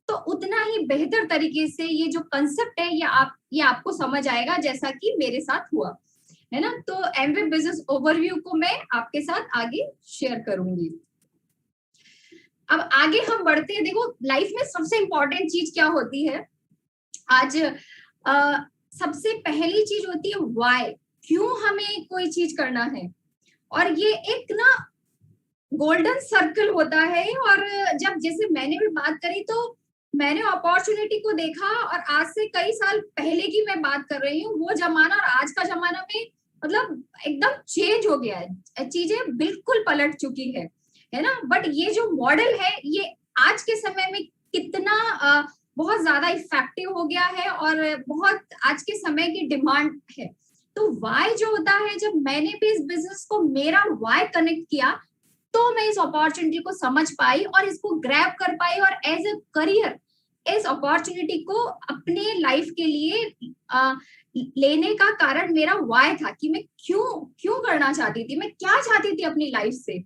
तो उतना ही बेहतर तरीके से ये जो कंसेप्ट है ये आपको समझ आएगा, जैसा कि मेरे साथ हुआ है ना। तो एमवे बिजनेस ओवरव्यू को मैं आपके साथ आगे शेयर करूंगी। अब आगे हम बढ़ते हैं। देखो लाइफ में सबसे इंपॉर्टेंट चीज क्या होती है आज, सबसे पहली चीज होती है व्हाई, क्यों हमें कोई चीज करना है। और ये एक ना गोल्डन सर्कल होता है। और जब जैसे मैंने भी बात करी तो मैंने अपॉर्चुनिटी को देखा, और आज से कई साल पहले की मैं बात कर रही हूँ, वो जमाना और आज का जमाना में मतलब एकदम चेंज हो गया है, चीजें बिल्कुल पलट चुकी है ना। बट ये जो मॉडल है ये आज के समय में कितना बहुत ज्यादा इफेक्टिव हो गया है और बहुत आज के समय की डिमांड है। तो वाई जो होता है, जब मैंने भी इस बिजनेस को मेरा वाई कनेक्ट किया तो मैं इस अपॉर्चुनिटी को समझ पाई और इसको ग्रैब कर पाई, और एज ए करियर इस अपॉर्चुनिटी को अपने लाइफ के लिए लेने का कारण मेरा वाई था कि मैं क्यों करना चाहती थी, मैं क्या चाहती थी अपनी लाइफ से,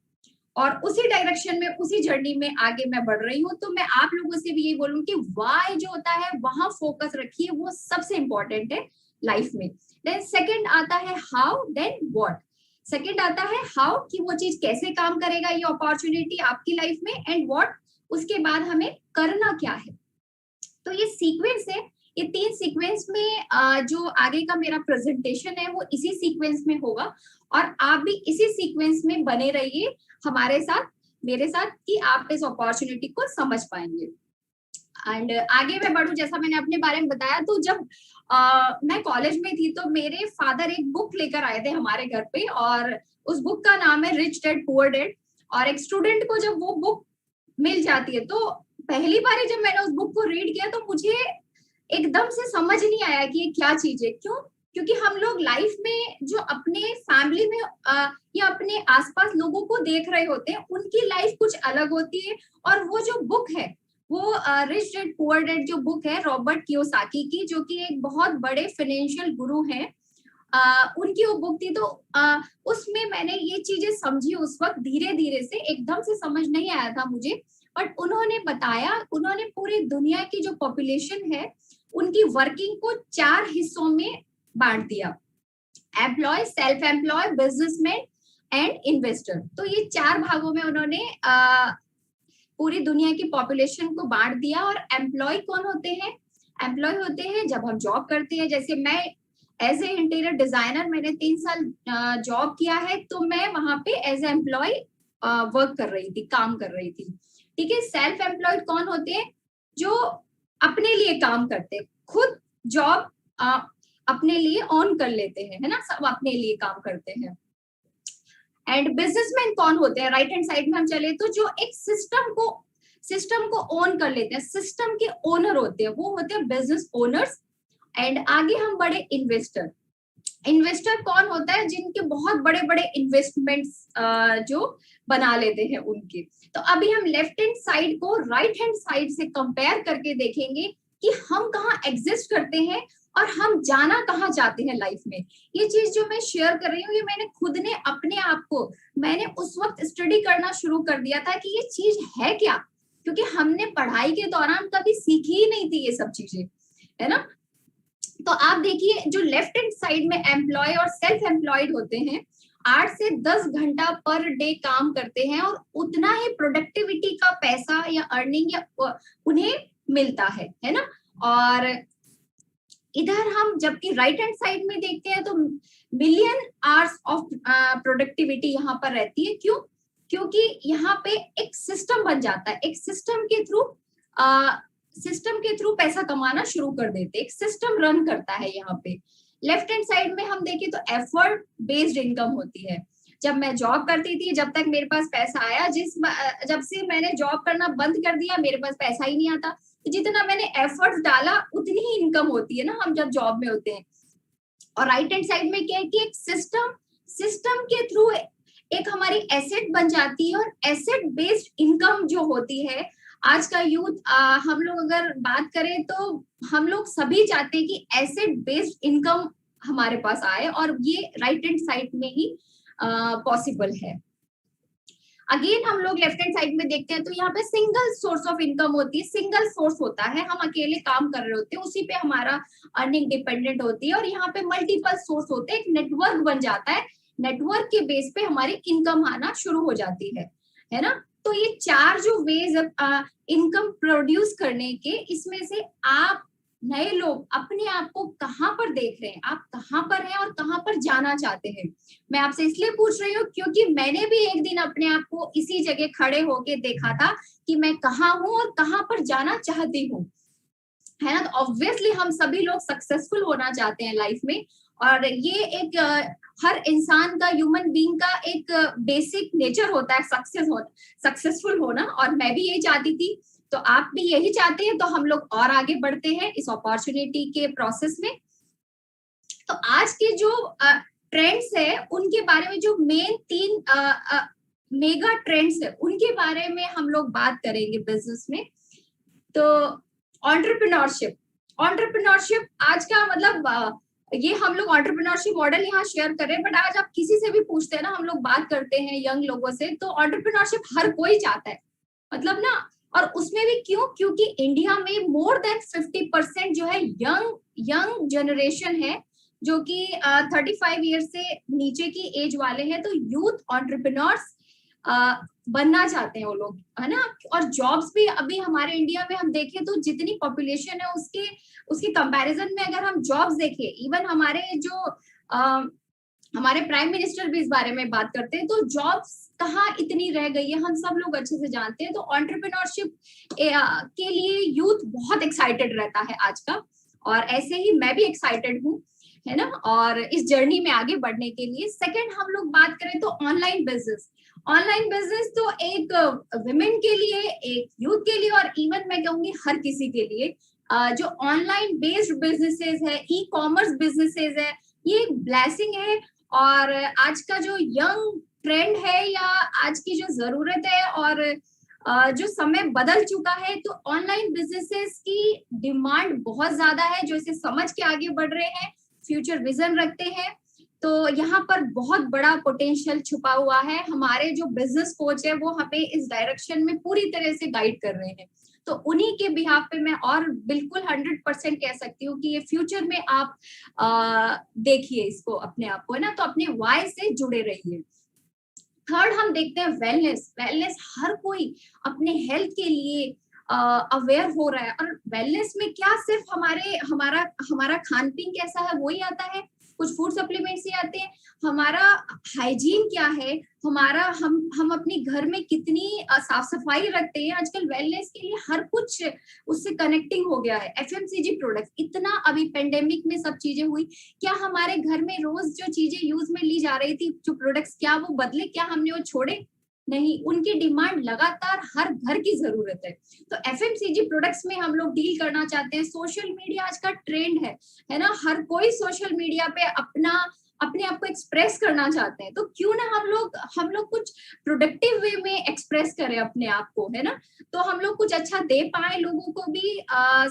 और उसी डायरेक्शन में उसी जर्नी में आगे मैं बढ़ रही हूँ। तो मैं आप लोगों से भी यही बोलूँ कि वाई जो होता है वहां फोकस रखिए, वो सबसे इंपॉर्टेंट है लाइफ में। देन सेकंड आता है हाउ, देन व्हाट। सेकंड आता है हाउ कि वो चीज कैसे काम करेगा ये अपॉर्चुनिटी आपकी लाइफ में, एंड व्हाट उसके बाद हमें करना क्या है। तो ये सीक्वेंस है, ये 3 सीक्वेंस में जो आगे का मेरा प्रेजेंटेशन है वो इसी सीक्वेंस में होगा, और आप भी इसी सीक्वेंस में बने रहिए हमारे साथ, मेरे साथ, कि आप इस अपॉर्चुनिटी को समझ पाएंगे। एंड आगे मैं बढ़ू, जैसा मैंने अपने बारे में बताया, तो जब मैं कॉलेज में थी तो मेरे फादर एक बुक लेकर आए थे हमारे घर पे, और उस बुक का नाम है रिच डैड पुअर डैड। और एक स्टूडेंट को जब वो बुक मिल जाती है तो पहली बार जब मैंने उस बुक को रीड किया तो मुझे एकदम से समझ नहीं आया कि ये क्या चीज है। क्यों? क्योंकि हम लोग लाइफ में जो अपने फैमिली में या अपने आसपास लोगों को देख रहे होते हैं, उनकी लाइफ कुछ अलग होती है। और वो जो बुक है वो रिच डैड पुअर डैड जो बुक है रॉबर्ट कियोसाकी की, जो कि एक बहुत बड़े फाइनेंशियल गुरु हैं, उनकी वो बुक थी। तो उसमें मैंने ये चीजें समझी उस वक्त, धीरे धीरे से, एकदम से समझ नहीं आया था मुझे, बट उन्होंने बताया, उन्होंने पूरी दुनिया की जो पॉपुलेशन है उनकी वर्किंग को 4 हिस्सों में बांट दिया, employ, self employ, businessman and investor. तो ये 4 भागों में उन्होंने पूरी दुनिया की पॉपुलेशन को बांट दिया। और एम्प्लॉय कौन होते हैं? एम्प्लॉय होते हैं जब हम जॉब करते हैं, जैसे मैं एज ए इंटीरियर डिजाइनर मैंने 3 साल जॉब किया है, तो मैं वहां पे एज ए एम्प्लॉय वर्क कर रही थी, काम कर रही थी। ठीक है। सेल्फ एम्प्लॉयड कौन होते हैं? जो अपने लिए काम करते हैं, खुद जॉब अपने लिए ऑन कर लेते हैं, है ना, सब अपने लिए काम करते हैं। एंड बिजनेसमैन कौन होते हैं? राइट हैंड साइड में हम चले तो जो एक सिस्टम को ओन कर लेते हैं, सिस्टम के ओनर होते हैं, वो होते हैं बिजनेस ओनर्स। एंड आगे हम बढ़े इन्वेस्टर। इन्वेस्टर कौन होता है? जिनके बहुत बड़े बड़े इन्वेस्टमेंट्स जो बना लेते हैं उनके। तो अभी हम लेफ्ट हैंड साइड को राइट हैंड साइड से कंपेयर करके देखेंगे कि हम कहाँ एग्जिस्ट करते हैं और हम जाना कहाँ चाहते हैं लाइफ में। ये चीज जो मैं शेयर कर रही हूँ, ये मैंने खुद ने अपने आप को, मैंने उस वक्त स्टडी करना शुरू कर दिया था कि ये चीज है क्या, क्योंकि हमने पढ़ाई के दौरान कभी सीखी ही नहीं थी ये सब चीजें, है ना। तो आप देखिए, जो लेफ्ट हैंड साइड में एम्प्लॉय और सेल्फ एम्प्लॉयड होते हैं, 8 से 10 घंटा पर डे काम करते हैं और उतना ही प्रोडक्टिविटी का पैसा या अर्निंग या उन्हें मिलता है ना। और इधर हम जबकि राइट हैंड साइड में देखते हैं तो मिलियन आवर्स ऑफ प्रोडक्टिविटी यहाँ पर रहती है। क्यों? क्योंकि यहाँ पे एक सिस्टम बन जाता है, एक सिस्टम के थ्रू पैसा कमाना शुरू कर देते, एक सिस्टम रन करता है यहाँ पे। लेफ्ट हैंड साइड में हम देखें तो एफर्ट बेस्ड इनकम होती है। जब मैं जॉब करती थी, जब तक मेरे पास पैसा आया, जब से मैंने जॉब करना बंद कर दिया, मेरे पास पैसा ही नहीं आता। तो जितना मैंने एफर्ट्स डाला उतनी ही इनकम होती है ना, हम जब जॉब में होते हैं। और राइट हैंड साइड में क्या है कि एक सिस्टम के थ्रू एक हमारी एसेट बन जाती है। और एसेट बेस्ड इनकम जो होती है, आज का यूथ, हम लोग अगर बात करें तो हम लोग सभी चाहते हैं कि एसेट बेस्ड इनकम हमारे पास आए, और ये राइट हैंड साइड में ही पॉसिबल है। अगेन हम लोग लेफ्ट हैंड साइड में देखते हैं तो यहाँ पे सिंगल सोर्स ऑफ इनकम होती है, सिंगल सोर्स होता है, हम अकेले काम कर रहे होते हैं, उसी पे हमारा अर्निंग डिपेंडेंट होती है। और यहाँ पे मल्टीपल सोर्स होते हैं, एक नेटवर्क बन जाता है, नेटवर्क के बेस पे हमारी इनकम आना शुरू हो जाती है ना। तो ये चार जो वेज इनकम प्रोड्यूस करने के, इसमें से आप नए लोग अपने आप को कहाँ पर देख रहे हैं, आप कहाँ पर हैं और कहाँ पर जाना चाहते हैं। मैं आपसे इसलिए पूछ रही हूँ क्योंकि मैंने भी एक दिन अपने आप को इसी जगह खड़े होके देखा था कि मैं कहाँ हूँ और कहाँ पर जाना चाहती हूँ, है ना। तो ऑब्वियसली हम सभी लोग सक्सेसफुल होना चाहते हैं लाइफ में, और ये एक हर इंसान का, ह्यूमन बीइंग का एक बेसिक नेचर होता है सक्सेसफुल होना, और मैं भी यही चाहती थी। तो आप भी यही चाहते हैं, तो हम लोग और आगे बढ़ते हैं इस अपॉर्चुनिटी के प्रोसेस में। तो आज के जो ट्रेंड्स है उनके बारे में, जो मेन 3 मेगा ट्रेंड्स है उनके बारे में हम लोग बात करेंगे बिजनेस में। तो एंटरप्रेन्योरशिप, एंटरप्रेन्योरशिप आज का मतलब ये हम लोग एंटरप्रेन्योरशिप मॉडल यहाँ शेयर कर रहे हैं, बट आज आप किसी से भी पूछते हैं ना, हम लोग बात करते हैं यंग लोगों से, तो एंटरप्रेन्योरशिप हर कोई चाहता है, मतलब ना। और उसमें भी क्यों? क्योंकि इंडिया में मोर देन 50% जो है यंग जनरेशन है, जो कि 35 ईयर से नीचे की एज वाले हैं। तो यूथ एंटरप्रेन्योर्स बनना चाहते हैं वो लोग, है ना। और जॉब्स भी अभी हमारे इंडिया में हम देखें तो जितनी पॉपुलेशन है उसके कंपैरिजन में अगर हम जॉब्स देखें, इवन हमारे जो हमारे प्राइम मिनिस्टर भी इस बारे में बात करते हैं, तो जॉब्स कहाँ इतनी रह गई है हम सब लोग अच्छे से जानते हैं। तो एंटरप्रेन्योरशिप के लिए यूथ बहुत एक्साइटेड रहता है आज का, और ऐसे ही मैं भी एक्साइटेड हूँ, है ना, और इस जर्नी में आगे बढ़ने के लिए। सेकंड हम लोग बात करें तो ऑनलाइन बिजनेस। ऑनलाइन बिजनेस तो एक विमेन के लिए, एक यूथ के लिए, और इवन मैं कहूंगी हर किसी के लिए, जो ऑनलाइन बेस्ड बिजनेसेस है, ई कॉमर्स बिजनेसेस है, ये एक ब्लेसिंग है। और आज का जो यंग ट्रेंड है या आज की जो जरूरत है और जो समय बदल चुका है, तो ऑनलाइन बिजनेसेस की डिमांड बहुत ज्यादा है, जो इसे समझ के आगे बढ़ रहे हैं, फ्यूचर विजन रखते हैं। तो यहाँ पर बहुत बड़ा पोटेंशियल छुपा हुआ है। हमारे जो बिजनेस कोच है वो हमें इस डायरेक्शन में पूरी तरह से गाइड कर रहे हैं। तो उन्हीं के बिहाफ पे मैं और बिल्कुल 100% कह सकती हूँ कि ये फ्यूचर में आप देखिए इसको, अपने आप को, है ना। तो अपने वाई से जुड़े रहिए। थर्ड हम देखते हैं वेलनेस। वेलनेस हर कोई अपने हेल्थ के लिए अवेयर हो रहा है। और वेलनेस में क्या सिर्फ हमारा खान पीन कैसा है वही आता है, कुछ फूड सप्लीमेंट्स ही आते हैं, हमारा हाइजीन क्या है, हमारा हम अपने घर में कितनी साफ सफाई रखते हैं। आजकल वेलनेस के लिए हर कुछ उससे कनेक्टिंग हो गया है। एफएमसीजी प्रोडक्ट्स, इतना अभी पेंडेमिक में सब चीजें हुई, क्या हमारे घर में रोज जो चीजें यूज में ली जा रही थी, जो प्रोडक्ट्स, क्या वो बदले? क्या हमने वो छोड़े? नहीं, उनकी डिमांड लगातार हर घर की जरूरत है। तो एफएमसीजी प्रोडक्ट्स में हम लोग डील करना चाहते हैं। सोशल मीडिया आज का ट्रेंड है ना, हर कोई सोशल मीडिया पे अपने आप को एक्सप्रेस करना चाहते हैं। तो क्यों ना हम लोग कुछ प्रोडक्टिव वे में एक्सप्रेस करें अपने आप को, है ना। तो हम लोग कुछ अच्छा दे पाए लोगों को भी,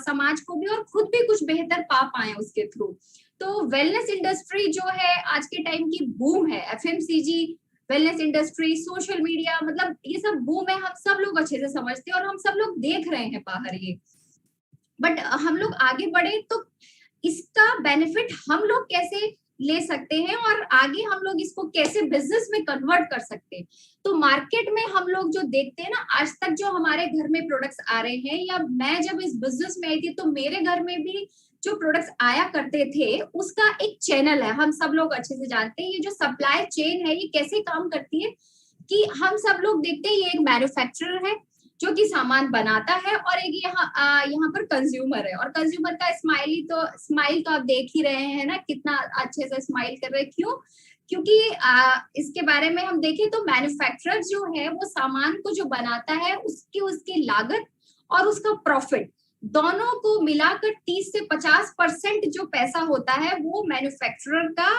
समाज को भी, और खुद भी कुछ बेहतर पा पाए उसके थ्रू। तो वेलनेस इंडस्ट्री जो है आज के टाइम की बूम है। FMCG, wellness industry, social media, मतलब ये सब बूम है, हम सब लोग अच्छे से समझते हैं और हम सब लोग देख रहे हैं बाहर ये। बट हम लोग आगे बढ़े तो इसका बेनिफिट हम लोग कैसे ले सकते हैं और आगे हम लोग इसको कैसे बिजनेस में कन्वर्ट कर सकते हैं। तो मार्केट में हम लोग जो देखते हैं ना, आज तक जो हमारे घर में प्रोडक्ट्स आ रहे हैं, या मैं जब इस बिजनेस में आई थी तो मेरे घर में भी जो प्रोडक्ट्स आया करते थे उसका एक चैनल है, हम सब लोग अच्छे से जानते हैं। ये जो सप्लाई चेन है ये कैसे काम करती है, कि हम सब लोग देखते हैं ये एक मैन्युफैक्चरर है जो कि सामान बनाता है, और एक यहाँ पर कंज्यूमर है। और कंज्यूमर का स्माइल तो आप देख ही रहे हैं ना, कितना अच्छे से स्माइल कर रहे हैं। क्यों? क्योंकि इसके बारे में हम देखें तो मैन्युफैक्चरर जो है वो सामान को जो बनाता है उसकी लागत और उसका प्रॉफिट दोनों को मिलाकर 30 से 50% जो पैसा होता है वो मैन्युफैक्चरर का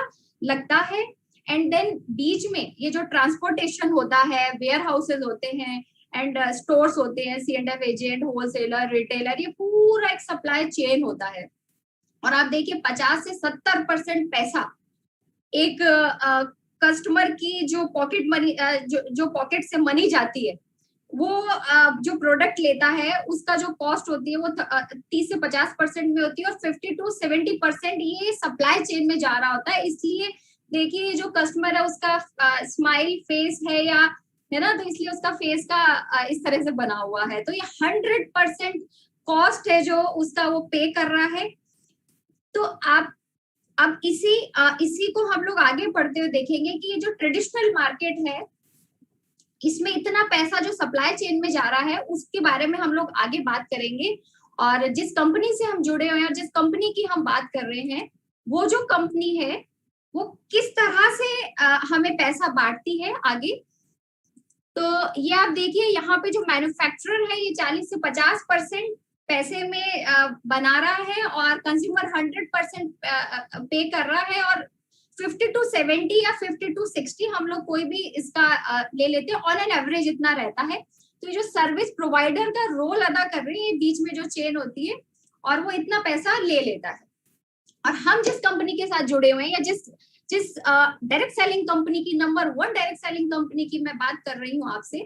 लगता है। एंड देन बीच में ये जो ट्रांसपोर्टेशन होता है, वेयर हाउसेज होते हैं एंड स्टोर्स होते हैं, C&F एजेंट, होलसेलर, रिटेलर, ये पूरा एक सप्लाई चेन होता है। और आप देखिए 50 से 70% पैसा एक कस्टमर की जो पॉकेट मनी जो पॉकेट से मनी जाती है, वो जो प्रोडक्ट लेता है उसका जो कॉस्ट होती है वो 30 से 50% में होती है और 50 to 70% ये सप्लाई चेन में जा रहा होता है। इसलिए देखिए जो कस्टमर है उसका स्माइल फेस है या है ना, तो इसलिए उसका फेस का इस तरह से बना हुआ है। तो ये 100% कॉस्ट है जो उसका वो पे कर रहा है। तो आप अब इसी को हम लोग आगे बढ़ते हुए देखेंगे कि ये जो ट्रेडिशनल मार्केट है इसमें इतना पैसा जो सप्लाई चेन में जा रहा है उसके बारे में हम लोग आगे बात करेंगे। और जिस कंपनी से हम जुड़े हुए हैं और जिस कंपनी की हम बात कर रहे हैं वो जो कंपनी है वो किस तरह से हमें पैसा बांटती है आगे। तो ये आप देखिए यहाँ पे जो मैन्युफैक्चरर है ये 40 से 50% पैसे में बना रहा है और कंज्यूमर 100% पे कर रहा है और 50 to 70 या 50 to 60 हम लोग कोई भी इसका ले लेते हैं, ऑन एन एवरेज इतना रहता है। तो ये जो सर्विस प्रोवाइडर का रोल अदा कर रही है बीच में जो चेन होती है और वो इतना पैसा ले लेता है। और हम जिस कंपनी के साथ जुड़े हुए हैं या जिस डायरेक्ट सेलिंग कंपनी की नंबर 1 डायरेक्ट सेलिंग कंपनी की मैं बात कर रही हूँ आपसे,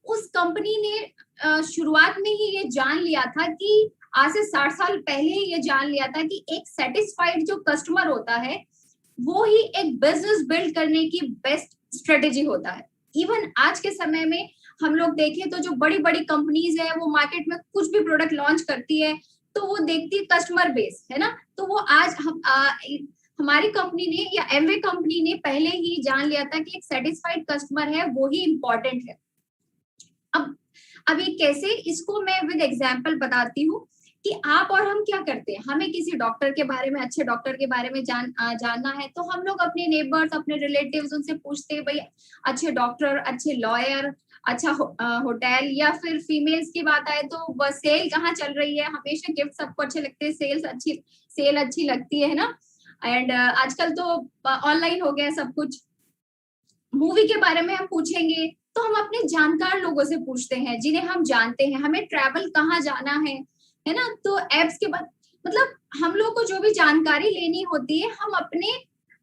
उस कंपनी ने शुरुआत में ही ये जान लिया था कि आज से 60 साल पहले ही ये जान लिया था कि एक सेटिस्फाइड जो कस्टमर होता है वो ही एक बिजनेस बिल्ड करने की बेस्ट स्ट्रेटेजी होता है। इवन आज के समय में हम लोग देखें तो जो बड़ी बड़ी कंपनीज है वो मार्केट में कुछ भी प्रोडक्ट लॉन्च करती है तो वो देखती है कस्टमर बेस, है ना। तो वो आज हम हमारी कंपनी ने या एमवे कंपनी ने पहले ही जान लिया था कि एक सेटिस्फाइड कस्टमर है वो ही इंपॉर्टेंट है। अब ये कैसे, इसको मैं विद एग्जांपल बताती हूँ कि आप और हम क्या करते हैं। हमें किसी डॉक्टर के बारे में, अच्छे डॉक्टर के बारे में जानना है तो हम लोग अपने नेबर्स, अपने रिलेटिव्स उनसे पूछते हैं भाई अच्छे डॉक्टर, अच्छे लॉयर, अच्छा होटल, या फिर फीमेल्स की बात आए तो बस सेल कहाँ चल रही है। हमेशा गिफ्ट सबको अच्छे लगते हैं, सेल अच्छी लगती है ना। एंड आजकल तो ऑनलाइन हो गया सब कुछ। मूवी के बारे में हम पूछेंगे तो हम अपने जानकार लोगों से पूछते हैं जिन्हें हम जानते हैं। हमें ट्रैवल कहाँ जाना है ना, तो एप्स के बाद मतलब हम लोग को जो भी जानकारी लेनी होती है हम अपने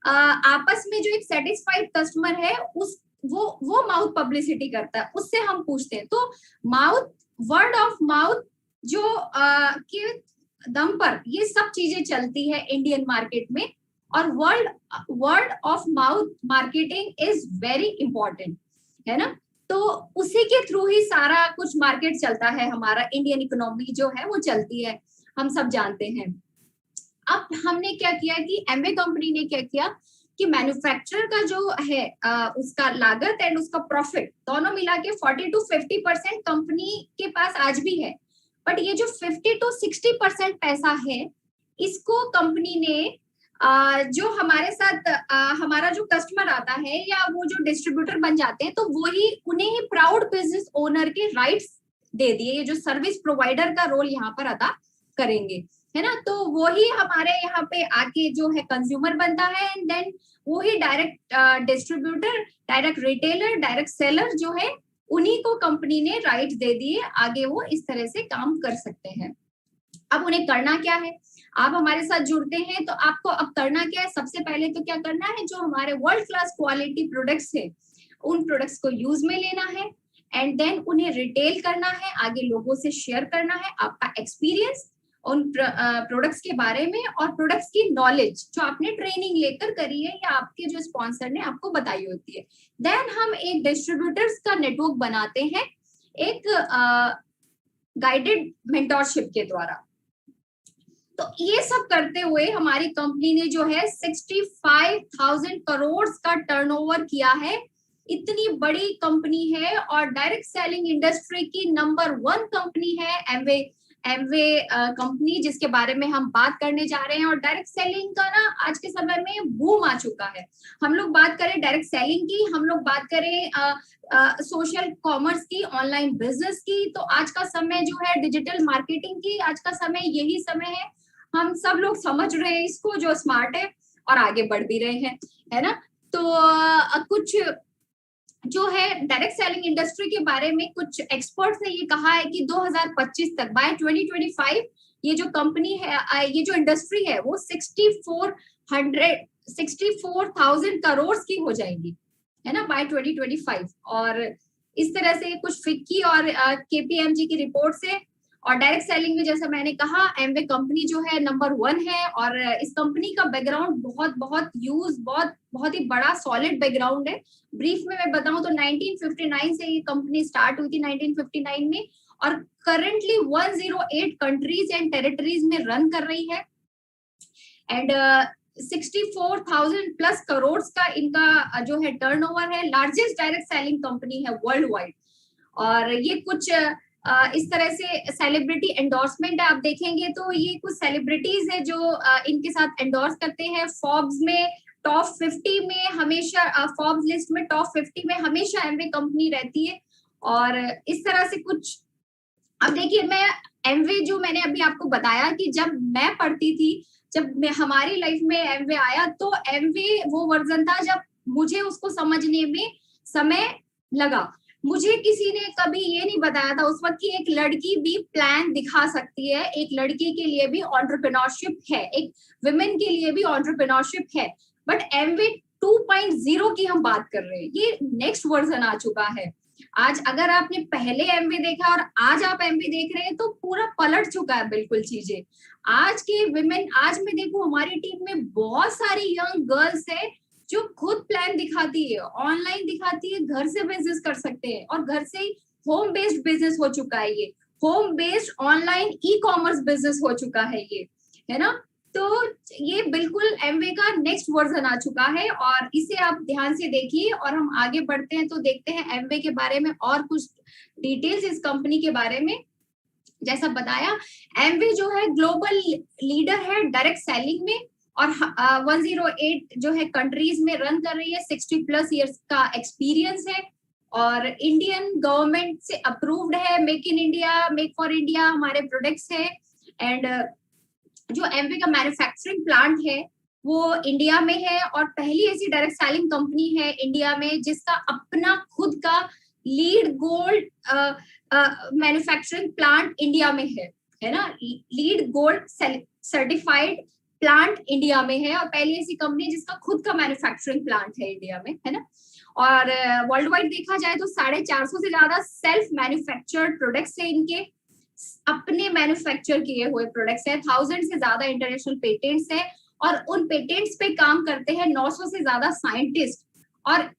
आपस में जो एक सेटिस्फाइड कस्टमर है उस वो माउथ पब्लिसिटी करता है, उससे हम पूछते हैं। तो माउथ, वर्ड ऑफ माउथ जो के दम पर ये सब चीजें चलती है इंडियन मार्केट में। और word of mouth marketing is very important, है ना। तो उसी के थ्रू ही सारा कुछ मार्केट चलता है, हमारा इंडियन इकोनॉमी जो है वो चलती है, हम सब जानते हैं। अब हमने क्या किया कि एमवे कंपनी ने क्या किया कि मैन्युफैक्चरर का जो है उसका लागत एंड उसका प्रॉफिट दोनों मिला के 40 to 50% कंपनी के पास आज भी है। बट ये जो 50 to 60% पैसा है इसको कंपनी ने जो हमारे साथ हमारा जो कस्टमर आता है या वो जो डिस्ट्रीब्यूटर बन जाते हैं तो वो ही उन्हें ही प्राउड बिजनेस ओनर के राइट्स दे दिए। ये जो सर्विस प्रोवाइडर का रोल यहाँ पर अदा करेंगे, है ना। तो वो ही हमारे यहाँ पे आके जो है कंज्यूमर बनता है एंड देन वो ही direct distributor, direct retailer, direct seller जो है उन्हीं को कंपनी ने राइट दे दिए, आगे वो इस तरह से काम कर सकते हैं। अब उन्हें करना क्या है, आप हमारे साथ जुड़ते हैं तो आपको अब करना क्या है। सबसे पहले तो क्या करना है, जो हमारे वर्ल्ड क्लास क्वालिटी प्रोडक्ट्स है उन प्रोडक्ट्स को यूज में लेना है एंड देन उन्हें रिटेल करना है, आगे लोगों से शेयर करना है आपका एक्सपीरियंस उन प्रोडक्ट्स के बारे में और प्रोडक्ट्स की नॉलेज जो आपने ट्रेनिंग लेकर करी है या आपके जो स्पॉन्सर ने आपको बताई होती है। देन हम एक डिस्ट्रीब्यूटर्स का नेटवर्क बनाते हैं एक गाइडेड मेंटोरशिप के द्वारा। तो ये सब करते हुए हमारी कंपनी ने जो है 65,000 करोड़ का टर्नओवर किया है। इतनी बड़ी कंपनी है और डायरेक्ट सेलिंग इंडस्ट्री की नंबर 1 कंपनी है एमवे कंपनी, जिसके बारे में हम बात करने जा रहे हैं। और डायरेक्ट सेलिंग का ना आज के समय में बूम आ चुका है। हम लोग बात करें डायरेक्ट सेलिंग की, हम लोग बात करें सोशल कॉमर्स की, ऑनलाइन बिजनेस की, तो आज का समय जो है डिजिटल मार्केटिंग की, आज का समय यही समय है। हम सब लोग समझ रहे हैं इसको, जो स्मार्ट है और आगे बढ़ भी रहे हैं, है ना। तो कुछ जो है डायरेक्ट सेलिंग इंडस्ट्री के बारे में कुछ एक्सपर्ट्स ने ये कहा है कि 2025 तक, बाय 2025 ये जो कंपनी है, ये जो इंडस्ट्री है वो 64,000 करोड़ की हो जाएंगी, है ना, बाय 2025। और इस तरह से कुछ फिक्की और केपीएमजी की रिपोर्ट से। और डायरेक्ट सेलिंग में जैसा मैंने कहा, एमवे कंपनी जो है नंबर 1 है। और इस कंपनी का बैकग्राउंड बहुत ही बड़ा सॉलिड बैकग्राउंड है। ब्रीफ में मैं बताऊं तो 1959 से ये कंपनी स्टार्ट हुई थी, 1959 में, और करंटली 108 कंट्रीज एंड टेरिटरीज में रन कर रही है। एंड 64,000 प्लस करोड़ का इनका जो है टर्नओवर है। लार्जेस्ट डायरेक्ट सेलिंग कंपनी है वर्ल्ड वाइड। और ये कुछ इस तरह से सेलिब्रिटी एंडोर्समेंट है, आप देखेंगे तो ये कुछ सेलिब्रिटीज है जो इनके साथ एंडोर्स करते हैं। फॉर्ब्स में टॉप 50 में हमेशा, फॉर्ब्स लिस्ट में टॉप 50 में हमेशा एमवे कंपनी रहती है। और इस तरह से कुछ, अब देखिए, मैं एमवे जो मैंने अभी आपको बताया कि जब मैं पढ़ती थी, जब हमारी लाइफ में एमवे आया, तो एमवे वो वर्जन था जब मुझे उसको समझने में समय लगा। मुझे किसी ने कभी ये नहीं बताया था उस वक्त कि एक लड़की भी प्लान दिखा सकती है, एक लड़की के लिए भी एंटरप्रेन्योरशिप है, एक वुमेन के लिए भी एंटरप्रेन्योरशिप है। बट एमवे 2.0 की हम बात कर रहे हैं, ये नेक्स्ट वर्जन आ चुका है। आज अगर आपने पहले एमवे देखा और आज आप एमवे देख रहे हैं तो पूरा पलट चुका है बिल्कुल चीजें। आज के विमेन, आज मैं देखूं हमारी टीम में बहुत सारी यंग गर्ल्स है जो खुद प्लान दिखाती है, ऑनलाइन दिखाती है, घर से बिजनेस कर सकते हैं, और घर से ही होम बेस्ड बिजनेस हो चुका है ये, home based online e commerce business हो चुका है ये, है ना। तो ये बिल्कुल एमवे का नेक्स्ट वर्जन आ चुका है, और इसे आप ध्यान से देखिए। और हम आगे बढ़ते हैं तो देखते हैं एमवे के बारे में और कुछ डिटेल्स इस कंपनी के बारे में। जैसा बताया, एमवे जो है ग्लोबल लीडर है डायरेक्ट सेलिंग में, और 108 जो है कंट्रीज में रन कर रही है, 60 प्लस इयर्स का एक्सपीरियंस है, और इंडियन गवर्नमेंट से अप्रूव्ड है। Make in India, make for India हमारे प्रोडक्ट्स है। एंड जो एमवे का मैन्युफैक्चरिंग प्लांट है वो इंडिया में है, और पहली ऐसी डायरेक्ट सेलिंग कंपनी है इंडिया में जिसका अपना खुद का lead gold manufacturing plant India में है ना। Lead gold certified plant India में है, और पहली ऐसी कंपनी जिसका खुद का मैन्युफैक्चरिंग प्लांट है इंडिया में, है ना। और वर्ल्ड वाइड देखा जाए तो 450 से ज्यादा सेल्फ मैन्युफैक्चर्ड प्रोडक्ट्स है इनके, अपने मैन्युफैक्चर किए हुए प्रोडक्ट्स है। 1000 से ज्यादा इंटरनेशनल पेटेंट्स है, और उन पेटेंट्स पे काम करते हैं 900 से ज्यादा साइंटिस्ट, और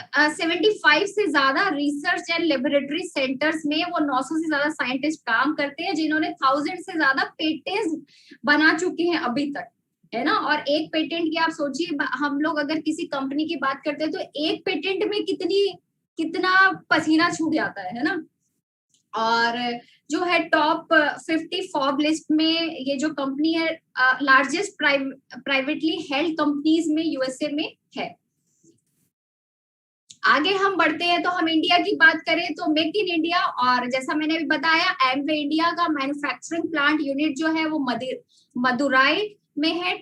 75 से ज्यादा रिसर्च एंड लेबोरेटरी सेंटर्स में वो 900 से ज्यादा साइंटिस्ट काम करते हैं, जिन्होंने 1000 से ज्यादा पेटेंट्स बना चुके हैं अभी तक, है ना। और एक पेटेंट की आप सोचिए, हम लोग अगर किसी कंपनी की बात करते हैं तो एक पेटेंट में कितना पसीना छूट जाता है ना। और जो है टॉप 50 फॉर्ब लिस्ट में ये जो कंपनी है लार्जेस्ट प्राइवेटली हेल्ड कंपनीज में यूएसए में है। आगे हम बढ़ते हैं तो हम इंडिया की बात करें तो मेक इन इंडिया, और जैसा मैंने अभी बताया एमवे इंडिया का मैन्युफैक्चरिंग प्लांट यूनिट जो है वो मदुराई में है,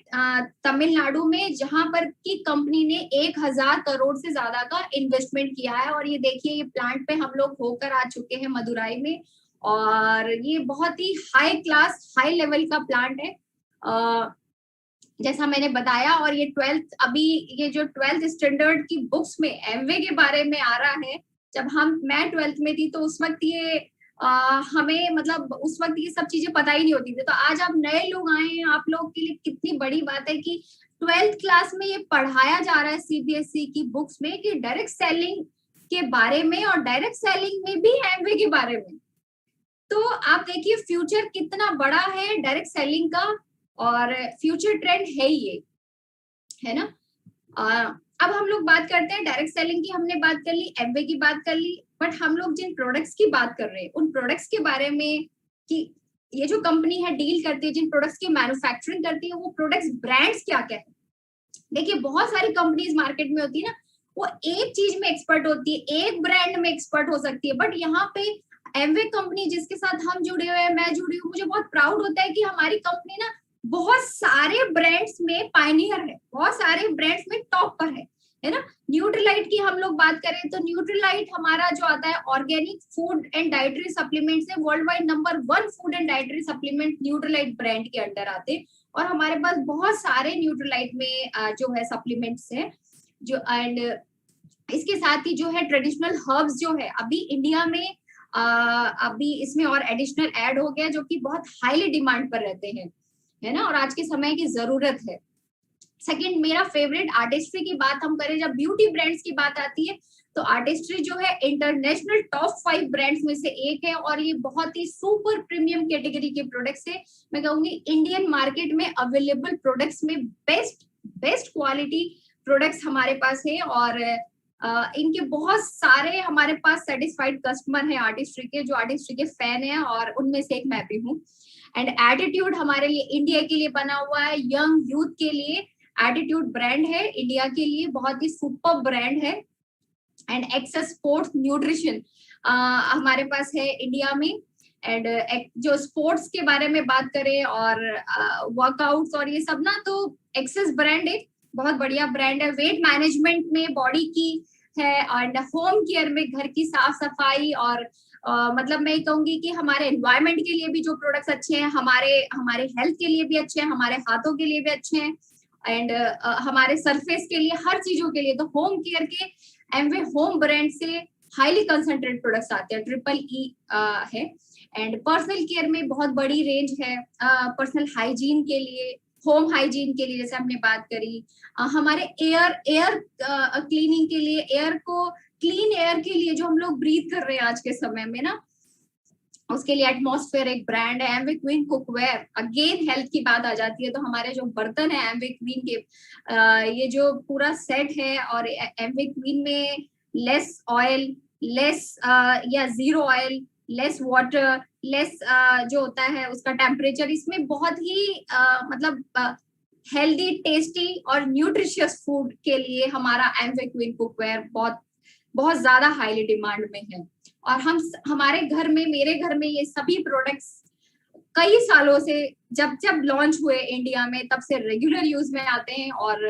तमिलनाडु में, जहां पर की कंपनी ने 1000 करोड़ से ज्यादा का इन्वेस्टमेंट किया है। और ये देखिए, ये प्लांट पे हम लोग होकर आ चुके हैं मदुराई में, और ये बहुत ही हाई क्लास हाई लेवल का प्लांट है जैसा मैंने बताया। और ये 12th, अभी ये जो 12th स्टैंडर्ड की बुक्स में एमवे के बारे में आ रहा है। जब मैं 12th में थी तो उस वक्त ये हमें, मतलब उस वक्त ये सब चीजें पता ही नहीं होती थी। तो आज आप नए लोग आए हैं, आप लोग के लिए कितनी बड़ी बात है कि 12th क्लास में ये पढ़ाया जा रहा है सीबीएसई की बुक्स में कि डायरेक्ट सेलिंग के बारे में, और डायरेक्ट सेलिंग में भी एमवे के बारे में। तो आप देखिए फ्यूचर कितना बड़ा है डायरेक्ट सेलिंग का, और फ्यूचर ट्रेंड है ये, है ना। अब हम लोग बात करते हैं डायरेक्ट सेलिंग की, हमने बात कर ली, एमवे की बात कर ली, बट हम लोग जिन प्रोडक्ट्स की बात कर रहे हैं उन प्रोडक्ट्स के बारे में कि ये जो कंपनी है डील करती है, जिन प्रोडक्ट्स की मैन्युफैक्चरिंग करती है, वो प्रोडक्ट्स ब्रांड्स क्या क्या है। देखिए बहुत सारी कंपनीज मार्केट में होती है ना, वो एक चीज में एक्सपर्ट होती है, एक ब्रांड में एक्सपर्ट हो सकती है, बट यहाँ पे एमवे कंपनी जिसके साथ हम जुड़े हुए हैं, मैं जुड़ी हूँ, मुझे बहुत प्राउड होता है कि हमारी कंपनी ना बहुत सारे ब्रांड्स में पायनियर है, बहुत सारे ब्रांड्स में टॉप पर है ना। न्यूट्रीलाइट की हम लोग बात करें तो न्यूट्रीलाइट हमारा जो आता है organic food and dietary supplement से world wide number 1 food and dietary supplement Nutrilite brand के अंडर आते हैं, और हमारे पास बहुत सारे न्यूट्रीलाइट में जो है सप्लीमेंट्स है जो, एंड इसके साथ ही जो है ट्रेडिशनल हर्ब्स जो है अभी इंडिया में अभी इसमें और एडिशनल ऐड हो गया, जो कि बहुत हाईली डिमांड पर रहते हैं, है ना, और आज के समय की जरूरत है। सेकंड, मेरा फेवरेट आर्टिस्ट्री की बात हम करें, जब ब्यूटी ब्रांड्स की बात आती है तो आर्टिस्ट्री जो है इंटरनेशनल टॉप 5 ब्रांड्स में से एक है, और ये बहुत ही सुपर प्रीमियम कैटेगरी के प्रोडक्ट्स है। मैं कहूंगी इंडियन मार्केट में अवेलेबल प्रोडक्ट्स में बेस्ट क्वालिटी प्रोडक्ट्स हमारे पास है, और इनके बहुत सारे हमारे पास सेटिस्फाइड कस्टमर हैं आर्टिस्ट्री के, जो आर्टिस्ट्री के फैन हैं, और उनमें से एक मैं भी हूँ। एंड एटीट्यूड हमारे लिए इंडिया के लिए बना हुआ है, यंग यूथ के लिए एटीट्यूड ब्रांड है, इंडिया के लिए बहुत ही सुपर ब्रांड है। एंड एक्सेस स्पोर्ट्स न्यूट्रिशन हमारे पास है इंडिया में। एंड जो स्पोर्ट्स के बारे में बात करें और वर्कआउट्स और ये सब ना, तो एक्सेस ब्रांड एक बहुत बढ़िया ब्रांड है। वेट मैनेजमेंट में बॉडी की है, एंड होम केयर में घर की साफ सफाई, और मतलब मैं कहूंगी कि हमारे एनवायरमेंट के लिए भी जो प्रोडक्ट्स अच्छे हैं, हमारे हेल्थ के लिए भी अच्छे हैं, हमारे हाथों के लिए भी अच्छे हैं, एंड हमारे सरफेस के लिए, हर चीजों के लिए। तो होम केयर के एमवे होम ब्रांड से हाईली कंसंट्रेट प्रोडक्ट्स आते हैं, ट्रिपल ई है। एंड पर्सनल केयर में बहुत बड़ी रेंज है, पर्सनल हाइजीन के लिए, होम हाइजीन के लिए जैसे हमने बात करी, हमारे एयर क्लीनिंग के लिए, एयर को क्लीन एयर के लिए जो हम लोग ब्रीथ कर रहे हैं आज के समय में ना, उसके लिए एटमॉस्फेयर एक ब्रांड है। Amway queen cookware, again health की बात आ जाती है तो हमारे जो बर्तन है एमवे क्वीन के, ये जो पूरा सेट है, और एमवे क्वीन में लेस ऑयल, लेस या zero oil, less water, less जो होता है उसका टेम्परेचर, इसमें बहुत ही मतलब हेल्दी, टेस्टी और न्यूट्रिशियस फूड के लिए हमारा एमवे क्वीन कुकवेयर बहुत ज्यादा हाईली डिमांड में है। और हमारे घर में, मेरे घर में ये सभी प्रोडक्ट्स कई सालों से जब लॉन्च हुए इंडिया में, तब से रेगुलर यूज में आते हैं। और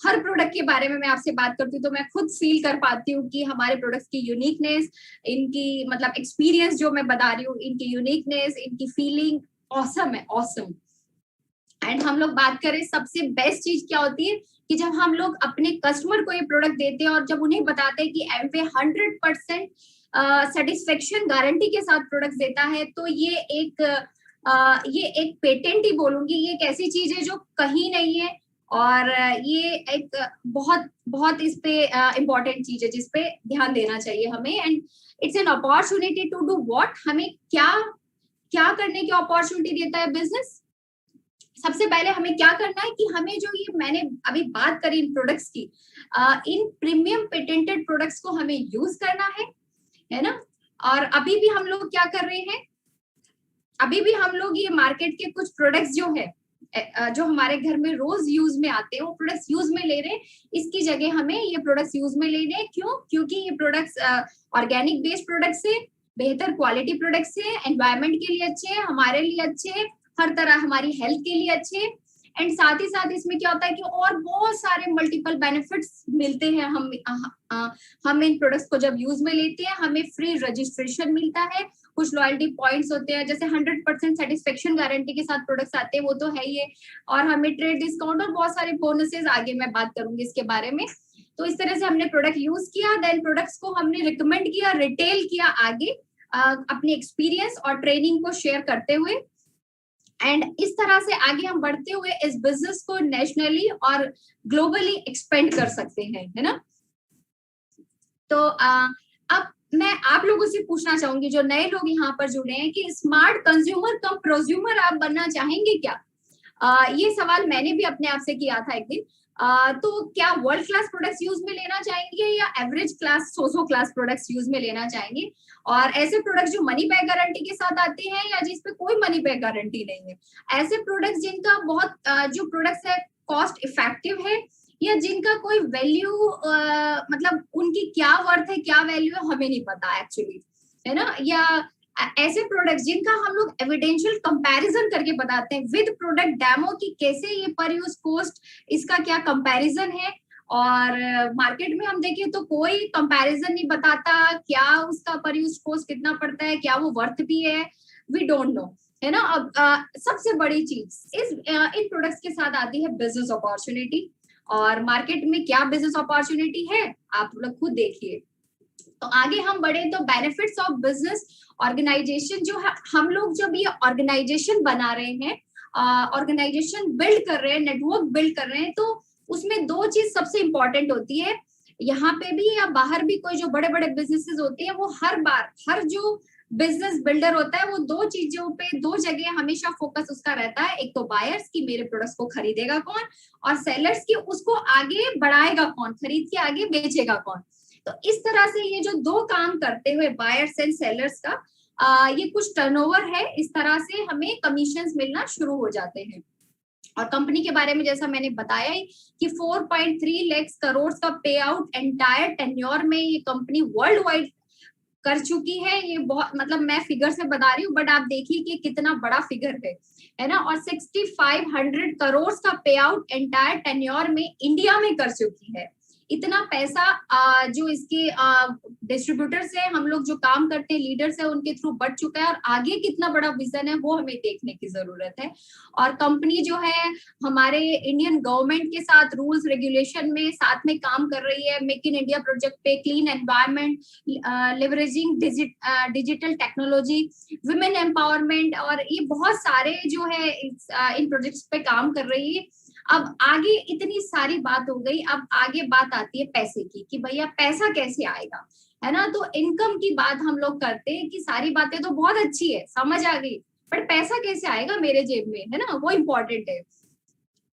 हर प्रोडक्ट के बारे में मैं आपसे बात करती हूँ तो मैं खुद फील कर पाती हूँ कि हमारे प्रोडक्ट्स की यूनिकनेस, इनकी मतलब एक्सपीरियंस जो मैं बता रही हूँ, इनकी यूनिकनेस, इनकी फीलिंग ऑसम है, ऑसम। एंड हम लोग बात करें सबसे बेस्ट चीज क्या होती है कि जब हम लोग अपने कस्टमर को ये प्रोडक्ट देते हैं और जब उन्हें बताते हैं कि एमवे 100% सेटिस्फेक्शन गारंटी के साथ प्रोडक्ट देता है, तो ये एक पेटेंट ही बोलूंगी, ये एक ऐसी चीज है जो कहीं नहीं है, और ये एक बहुत इस पे इम्पोर्टेंट चीज है जिसपे ध्यान देना चाहिए हमें। And it's an opportunity to do what, हमें क्या करने की अपॉर्चुनिटी देता है बिजनेस। सबसे पहले हमें क्या करना है कि हमें जो ये मैंने अभी बात करी इन प्रोडक्ट्स की, इन प्रीमियम पेटेंटेड प्रोडक्ट्स को हमें यूज करना है ना। और अभी भी हम लोग क्या कर रहे हैं, अभी भी हम लोग ये मार्केट के कुछ प्रोडक्ट्स जो है जो हमारे घर में रोज यूज में आते हैं, वो प्रोडक्ट्स यूज में ले रहे हैं। इसकी जगह हमें ये प्रोडक्ट्स यूज में लेने हैं। क्यों? क्योंकि ये प्रोडक्ट्स ऑर्गेनिक बेस्ड प्रोडक्ट्स है, बेहतर क्वालिटी प्रोडक्ट्स है, एनवायरमेंट के लिए अच्छे हैं, हमारे लिए अच्छे हैं, हर तरह हमारी हेल्थ के लिए अच्छे हैं। एंड साथ ही साथ इसमें क्या होता है कि और बहुत सारे मल्टीपल बेनिफिट्स मिलते हैं। हम इन प्रोडक्ट्स को जब यूज में लेते हैं, हमें फ्री रजिस्ट्रेशन मिलता है, कुछ लॉयल्टी पॉइंट्स होते हैं, जैसे 100% सेटिस्फेक्शन गारंटी के साथ प्रोडक्ट्स आते हैं, वो तो है ही है, और हमें ट्रेड डिस्काउंट और बहुत सारे बोनसेस, आगे मैं बात करूंगी इसके बारे में। तो इस तरह से हमने प्रोडक्ट यूज किया, देन प्रोडक्ट्स को हमने रिकमेंड किया, रिटेल किया आगे, अपनी एक्सपीरियंस और ट्रेनिंग को शेयर करते हुए। एंड इस तरह से आगे हम बढ़ते हुए इस बिजनेस को नेशनली और ग्लोबली एक्सपेंड कर सकते हैं, है ना। तो अब मैं आप लोगों से पूछना चाहूंगी, जो नए लोग यहाँ पर जुड़े हैं, कि स्मार्ट कंज्यूमर कम प्रोज्यूमर आप बनना चाहेंगे क्या? ये सवाल मैंने भी अपने आप से किया था एक दिन। तो क्या वर्ल्ड क्लास प्रोडक्ट्स यूज में लेना चाहेंगे या average class, so class products use में लेना चाहेंगे? और ऐसे प्रोडक्ट्स जो मनी बैक गारंटी के साथ आते हैं या जिसपे कोई मनी बैक गारंटी नहीं है? ऐसे प्रोडक्ट्स जिनका जो प्रोडक्ट्स है कॉस्ट इफेक्टिव है, या जिनका कोई वैल्यू मतलब उनकी क्या वर्थ है, क्या वैल्यू है, हमें नहीं पता एक्चुअली, है ना। या ऐसे प्रोडक्ट्स जिनका हम लोग एविडेंशियल कंपैरिजन करके बताते हैं विद प्रोडक्ट डेमो कि कैसे ये पर यूज कॉस्ट, इसका क्या कंपैरिजन है। और मार्केट में हम देखें तो कोई कंपैरिजन नहीं बताता क्या उसका पर यूज कॉस्ट कितना पड़ता है, क्या वो वर्थ भी है, वी डोंट नो। है ना। अब सबसे बड़ी चीज इन प्रोडक्ट्स के साथ आती है बिजनेस अपॉर्चुनिटी। और मार्केट में क्या बिजनेस अपॉर्चुनिटी है आप लोग खुद देखिए। तो आगे हम बढ़े तो बेनिफिट्स ऑफ बिजनेस ऑर्गेनाइजेशन जो है, हम लोग जब ये ऑर्गेनाइजेशन बना रहे हैं, ऑर्गेनाइजेशन बिल्ड कर रहे हैं, नेटवर्क बिल्ड कर रहे हैं, तो उसमें दो चीज सबसे इंपॉर्टेंट होती है। यहाँ पे भी या बाहर भी कोई जो बड़े बड़े बिजनेसेस होते हैं, वो हर बार हर जो बिजनेस बिल्डर होता है वो दो चीजों पे, दो जगह हमेशा फोकस उसका रहता है। एक तो बायर्स की मेरे प्रोडक्ट्स को खरीदेगा कौन, और सेलर्स की उसको आगे बढ़ाएगा कौन, खरीद के आगे बेचेगा कौन। तो इस तरह से ये जो दो काम करते हुए बायर्स एंड सेलर्स का ये कुछ टर्नओवर है, इस तरह से हमें कमीशंस मिलना शुरू हो जाते हैं। और कंपनी के बारे में जैसा मैंने बताया ही कि 4.3 लाख करोड़ का पे आउट एंटायर टेन्योर में ये कंपनी वर्ल्ड वाइड कर चुकी है। ये बहुत, मतलब मैं फिगर से बता रही हूँ, बट आप देखिए कि कितना बड़ा फिगर है ना। और 6500 करोड़ का पे आउट एंटायर टेन्योर में इंडिया में कर चुकी है। इतना पैसा जो इसके डिस्ट्रीब्यूटर्स है, हम लोग जो काम करते हैं, लीडर्स है, उनके थ्रू बढ़ चुका है। और आगे कितना बड़ा विजन है वो हमें देखने की जरूरत है। और कंपनी जो है हमारे इंडियन गवर्नमेंट के साथ रूल्स रेगुलेशन में साथ में काम कर रही है। मेक इन इंडिया प्रोजेक्ट पे, clean environment, leveraging digital technology, women empowerment, और ये बहुत सारे जो है इन प्रोजेक्ट्स पे काम कर रही है। अब आगे इतनी सारी बात हो गई, अब आगे बात आती है पैसे की कि भैया पैसा कैसे आएगा, है ना। तो इनकम की बात हम लोग करते हैं कि सारी बातें तो बहुत अच्छी है, समझ आ गई, बट पैसा कैसे आएगा मेरे जेब में, है ना, वो इम्पोर्टेंट है।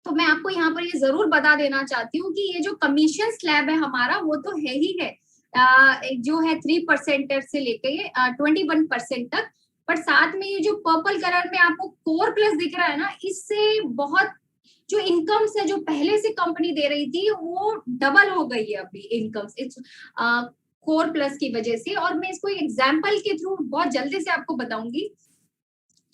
तो मैं आपको यहाँ पर ये जरूर बता देना चाहती हूँ कि ये जो कमीशन स्लैब है हमारा, वो तो है ही है, जो है 3% से लेके 21% तक। पर साथ में ये जो पर्पल कलर में आपको कोर प्लस दिख रहा है ना, इससे बहुत जो इनकम्स है जो पहले से कंपनी दे रही थी वो डबल हो गई है अभी इनकम्स इस कोर प्लस की वजह से। और मैं इसको एग्जांपल के थ्रू बहुत जल्दी से आपको बताऊंगी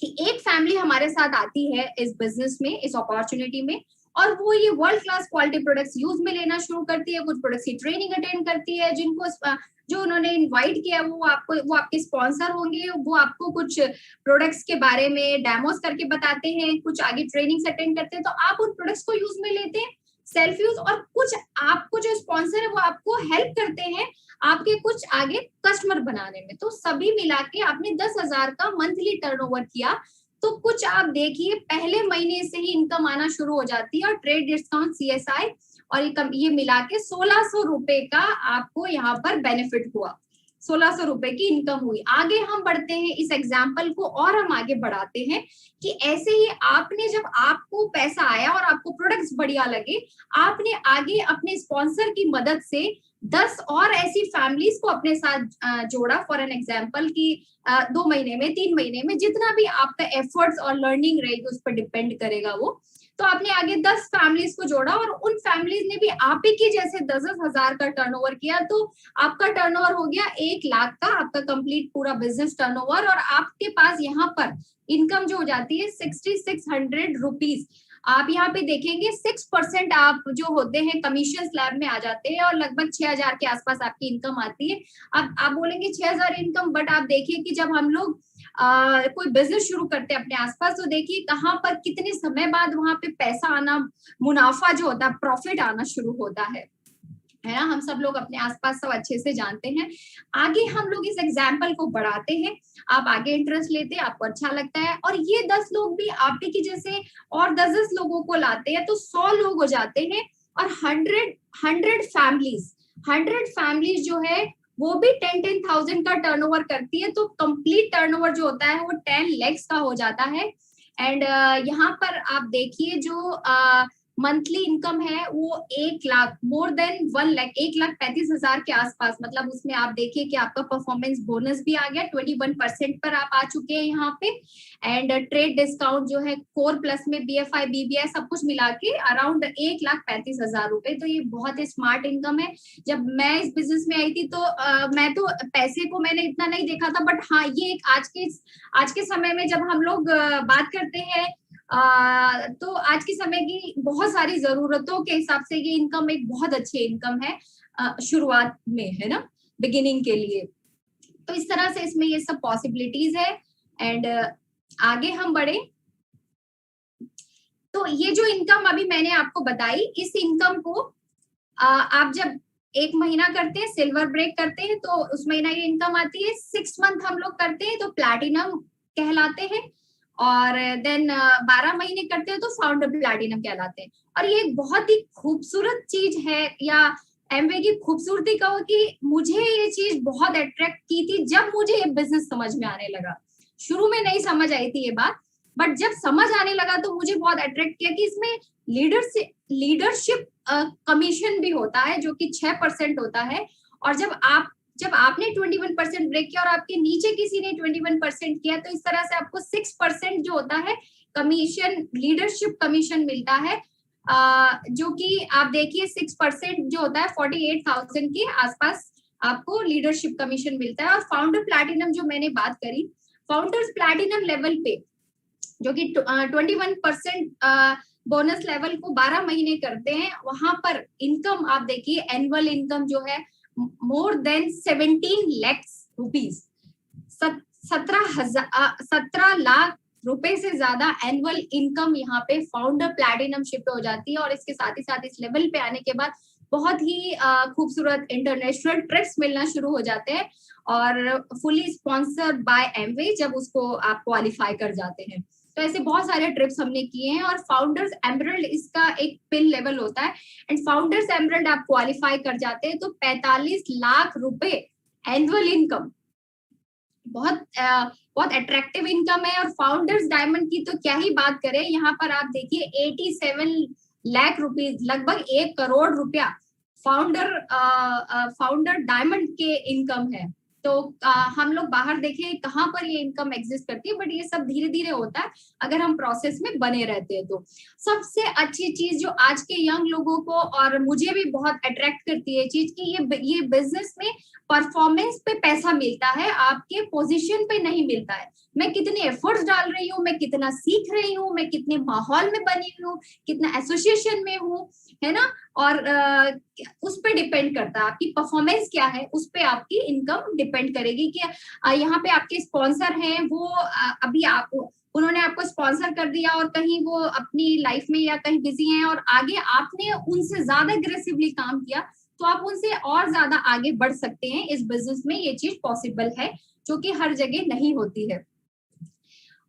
कि एक फैमिली हमारे साथ आती है इस बिजनेस में, इस अपॉर्चुनिटी में, और वो ये world class quality products use में लेना शुरू करती है। कुछ प्रोडक्ट्स की ट्रेनिंग अटेंड करती है, जिनको जो उन्होंने इनवाइट किया वो आपके स्पॉन्सर होंगे। वो आपको कुछ प्रोडक्ट्स के बारे में डेमोस करके बताते हैं, कुछ आगे ट्रेनिंग्स अटेंड करते हैं, तो आप उन प्रोडक्ट्स को यूज में लेते हैं सेल्फ यूज। और कुछ आपको जो स्पॉन्सर है वो आपको हेल्प करते हैं आपके कुछ आगे कस्टमर बनाने में। तो सभी मिला के आपने 10,000 का मंथली टर्नओवर किया, तो कुछ आप देखिए पहले महीने से ही इनकम आना शुरू हो जाती है। और ट्रेड डिस्काउंट, CSI और ये मिला के 1600 रुपए का आपको यहाँ पर बेनिफिट हुआ, 1600 रुपए की इनकम हुई। आगे हम बढ़ते हैं इस एग्जाम्पल को और हम आगे बढ़ाते हैं कि ऐसे ही आपने, जब आपको पैसा आया और आपको प्रोडक्ट्स बढ़िया लगे, आपने आगे अपने स्पॉन्सर की मदद से 10 और ऐसी फैमिलीज को अपने साथ जोड़ा। फॉर एन एग्जाम्पल की 2 महीने में, 3 महीने में, जितना भी आपका एफर्ट्स और लर्निंग रहेगी उस पर डिपेंड करेगा वो। तो आपने आगे 10 फैमिलीज को जोड़ा और उन फैमिलीज ने भी आप ही के जैसे 10-10 हजार का टर्नओवर किया, तो आपका टर्नओवर हो गया 1 लाख का, आपका कंप्लीट पूरा बिजनेस टर्नओवर। और आपके पास यहाँ पर इनकम जो हो जाती है 6600 रुपीज। आप यहाँ पे देखेंगे 6% आप जो होते हैं कमीशन स्लैब में आ जाते हैं और लगभग 6000 के आसपास आपकी इनकम आती है। अब आप बोलेंगे 6000 इनकम, बट आप देखिए कि जब हम लोग कोई बिजनेस शुरू करते हैं अपने आसपास, तो देखिए कहाँ पर कितने समय बाद वहां पे पैसा आना, मुनाफा जो होता है, प्रॉफिट आना शुरू होता है ना। हम सब लोग अपने आसपास सब अच्छे से जानते हैं। आगे हम लोग इस एग्जाम्पल को बढ़ाते हैं, आप आगे इंटरेस्ट लेते हैं, आपको अच्छा लगता है, और ये 10 लोग भी आप ही की जैसे और 10-10 लोगों को लाते हैं, तो 100 लोग हो जाते हैं। और 100 फैमिलीज जो है वो भी 10,000 का टर्नओवर करती है, तो कंप्लीट टर्नओवर जो होता है वो 10 लाख का हो जाता है। एंड यहाँ पर आप देखिए जो मंथली इनकम है वो 1 लाख, मोर देन 1 लाख, 1,35,000 के आसपास। मतलब उसमें आप देखिए कि आपका परफॉर्मेंस बोनस भी आ गया, 21% पर आप आ चुके हैं यहाँ पे। एंड ट्रेड डिस्काउंट जो है कोर प्लस में BFI BBI सब कुछ मिला के अराउंड 1,35,000 रुपए। तो ये बहुत ही स्मार्ट इनकम है। जब मैं इस बिजनेस में आई थी तो मैं तो पैसे को मैंने इतना नहीं देखा था, बट हाँ ये एक आज के समय में जब हम लोग बात करते हैं तो आज के समय की बहुत सारी जरूरतों के हिसाब से ये इनकम एक बहुत अच्छी इनकम है शुरुआत में, है ना, बिगिनिंग के लिए। तो इस तरह से इसमें ये सब पॉसिबिलिटीज है। एंड आगे हम बढ़े तो ये जो इनकम अभी मैंने आपको बताई, इस इनकम को आप जब 1 महीना करते हैं, सिल्वर ब्रेक करते हैं, तो उस महीना ये इनकम आती है। 6 मंथ हम लोग करते हैं तो प्लैटिनम कहलाते हैं, और देन 12 महीने करते हैं तो फाउंडर प्लैटिनम कहलाते हैं। और ये एक बहुत ही खूबसूरत चीज है, या एमवे की खूबसूरती कहो कि मुझे ये चीज बहुत अट्रैक्ट की थी जब मुझे ये बिजनेस समझ में आने लगा। शुरू में नहीं समझ आई थी ये बात, बट जब समझ आने लगा तो मुझे बहुत अट्रैक्ट किया कि इसमें लीडरशिप कमीशन भी होता है, जो कि 6% होता है। और जब आपने 21% ब्रेक किया और आपके नीचे किसी ने 21% किया, तो इस तरह से आपको 6% जो होता है कमीशन, लीडरशिप कमीशन मिलता है, जो कि आप देखिए 6% जो होता है 48,000 के आसपास आपको लीडरशिप कमीशन मिलता है। और फाउंडर प्लैटिनम जो मैंने बात करी, फाउंडर्स प्लैटिनम लेवल पे जो कि 21% बोनस लेवल को 12 महीने करते हैं, वहां पर इनकम आप देखिए, एनुअल इनकम जो है more than 17 lakh rupees, 17 lakh रुपए से ज्यादा एनुअल इनकम यहाँ पे फाउंडर प्लैटिनम शिफ्ट हो जाती है। और इसके साथ ही साथ इस लेवल पे आने के बाद बहुत ही खूबसूरत इंटरनेशनल ट्रिप्स मिलना शुरू हो जाते हैं, और फुली स्पॉन्सर्ड बाय एमवे जब उसको आप क्वालिफाई कर जाते हैं। तो ऐसे बहुत सारे ट्रिप्स हमने किए हैं। और फाउंडर्स एमरल्ड इसका एक पिन लेवल होता है, एंड फाउंडर्स एमरल्ड आप क्वालिफाई कर जाते हैं तो 45 लाख रुपए एनुअल इनकम, बहुत अट्रैक्टिव इनकम है। और फाउंडर्स डायमंड की तो क्या ही बात करें, यहाँ पर आप देखिए 87 लाख रुपीज, लगभग 1 करोड़ रुपया फाउंडर डायमंड के इनकम है। तो हम लोग बाहर देखें कहाँ पर ये इनकम एग्जिस्ट करती है, बट ये सब धीरे धीरे होता है अगर हम प्रोसेस में बने रहते हैं तो। सबसे अच्छी चीज जो आज के यंग लोगों को और मुझे भी बहुत अट्रैक्ट करती है चीज की, ये बिजनेस में परफॉर्मेंस पे पैसा मिलता है, आपके पोजीशन पे नहीं मिलता है। मैं कितने एफर्ट्स डाल रही हूँ, मैं कितना सीख रही हूँ, मैं कितने माहौल में बनी हूँ, कितना एसोसिएशन में हूँ, है ना। और उस पे डिपेंड करता है आपकी परफॉर्मेंस क्या है, उस पे आपकी इनकम डिपेंड करेगी कि यहाँ पे आपके स्पॉन्सर हैं, वो अभी उन्होंने आपको स्पॉन्सर कर दिया और कहीं वो अपनी लाइफ में या कहीं बिजी हैं, और आगे आपने उनसे ज्यादा एग्रेसिवली काम किया तो आप उनसे और ज्यादा आगे बढ़ सकते हैं। इस बिजनेस में ये चीज पॉसिबल है, जो कि हर जगह नहीं होती है।